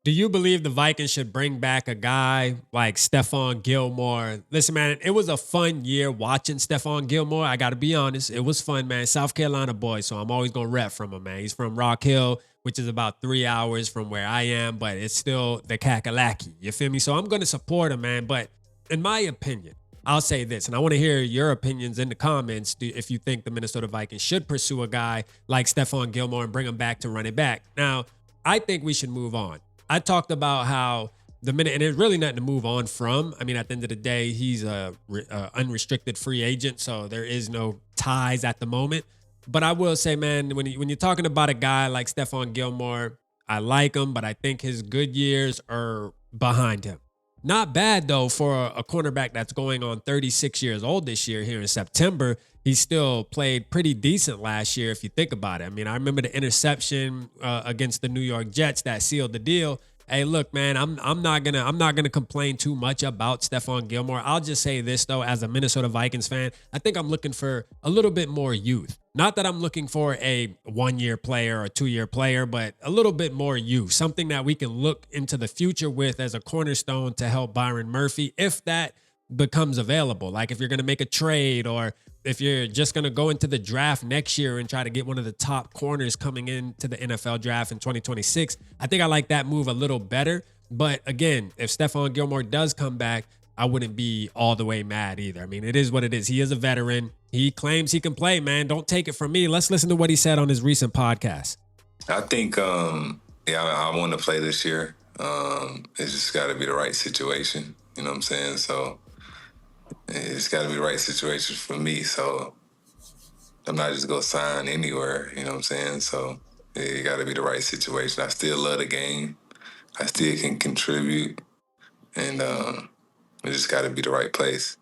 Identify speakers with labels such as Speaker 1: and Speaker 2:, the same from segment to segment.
Speaker 1: Do you believe the Vikings should bring back a guy like Stephon Gilmore? Listen, man, it was a fun year watching Stephon Gilmore. I got to be honest. It was fun, man. South Carolina boy, so I'm always going to rep from him, man. He's from Rock Hill, which is about 3 hours from where I am, but it's still the Kakalaki. You feel me? So I'm going to support him, man. But in my opinion, I'll say this, and I want to hear your opinions in the comments if you think the Minnesota Vikings should pursue a guy like Stephon Gilmore and bring him back to run it back. Now, I think we should move on. I talked about how the minute, and there's really nothing to move on from. I mean, at the end of the day, he's a unrestricted free agent, so there is no ties at the moment. But I will say, man, when you're talking about a guy like Stephon Gilmore, I like him, but I think his good years are behind him. Not bad, though, for a cornerback that's going on 36 years old this year here in September. He still played pretty decent last year, if you think about it. I mean, I remember the interception against the New York Jets that sealed the deal. Hey, look, man, I'm not gonna complain too much about Stephon Gilmore. I'll just say this, though, as a Minnesota Vikings fan, I think I'm looking for a little bit more youth. Not that I'm looking for a 1-year player or 2-year player, but a little bit more youth, something that we can look into the future with as a cornerstone to help Byron Murphy, if that becomes available. Like if you're going to make a trade, or if you're just going to go into the draft next year and try to get one of the top corners coming into the NFL draft in 2026, I think I like that move a little better. But again, if Stephon Gilmore does come back, I wouldn't be all the way mad either. I mean, it is what it is. He is a veteran. He claims he can play, man. Don't take it from me. Let's listen to what he said on his recent podcast.
Speaker 2: I think, I want to play this year. It's just got to be the right situation. You know what I'm saying? So it's got to be the right situation for me. So I'm not just going to sign anywhere. You know what I'm saying? So it got to be the right situation. I still love the game. I still can contribute. And it just got to be the right place.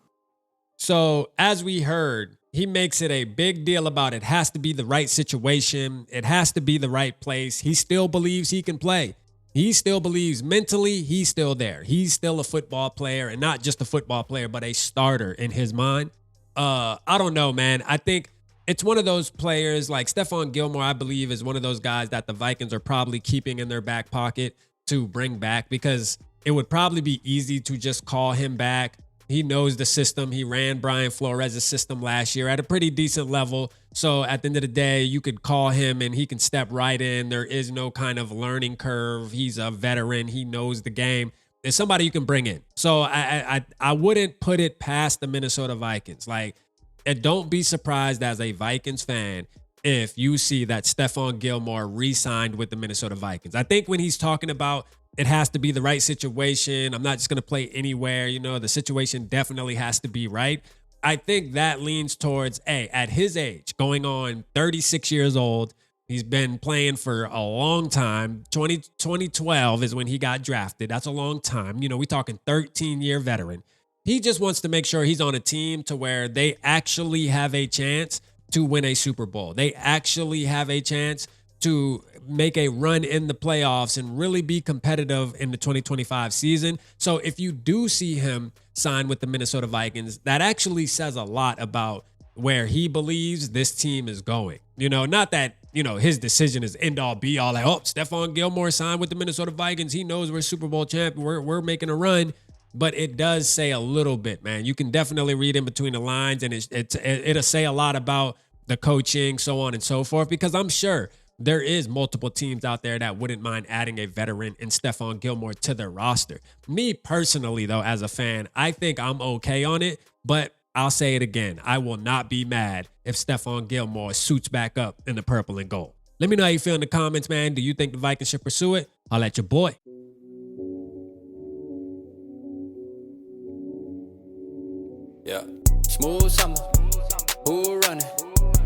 Speaker 1: So as we heard, he makes it a big deal about it has to be the right situation. It has to be the right place. He still believes he can play. He still believes mentally he's still there. He's still a football player, and not just a football player, but a starter in his mind. I don't know, man. I think it's one of those players like Stephon Gilmore, I believe, is one of those guys that the Vikings are probably keeping in their back pocket to bring back, because it would probably be easy to just call him back. He knows the system. He ran Brian Flores' system last year at a pretty decent level. So at the end of the day, you could call him and he can step right in. There is no kind of learning curve. He's a veteran. He knows the game. It's somebody you can bring in. So I wouldn't put it past the Minnesota Vikings. Like, and don't be surprised as a Vikings fan if you see that Stephon Gilmore re-signed with the Minnesota Vikings. I think when he's talking about it has to be the right situation, I'm not just going to play anywhere, the situation definitely has to be right. I think that leans towards, at his age, going on 36 years old, he's been playing for a long time. 2012 is when he got drafted. That's a long time. We're talking 13-year veteran. He just wants to make sure he's on a team to where they actually have a chance to win a Super Bowl. They actually have a chance to make a run in the playoffs and really be competitive in the 2025 season. So if you do see him sign with the Minnesota Vikings, that actually says a lot about where he believes this team is going. Not that, his decision is end all be all, like, oh, Stephon Gilmore signed with the Minnesota Vikings. He knows we're Super Bowl champ. We're making a run. But it does say a little bit, man. You can definitely read in between the lines, and it'll say a lot about the coaching, so on and so forth, because I'm sure there is multiple teams out there that wouldn't mind adding a veteran in Stephon Gilmore to their roster. Me personally, though, as a fan, I think I'm okay on it, but I'll say it again. I will not be mad if Stephon Gilmore suits back up in the purple and gold. Let me know how you feel in the comments, man. Do you think the Vikings should pursue it? I'll let your boy.
Speaker 3: Yeah, smooth summer, who running?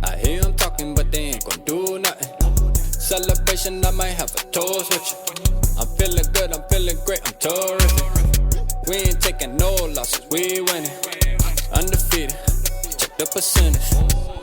Speaker 3: I hear them talking, but they ain't gon' do nothing. Celebration, I might have a toast with you. I'm feeling good, I'm feeling great, I'm terrific. We ain't taking no losses, we winning. Undefeated, check the percentage.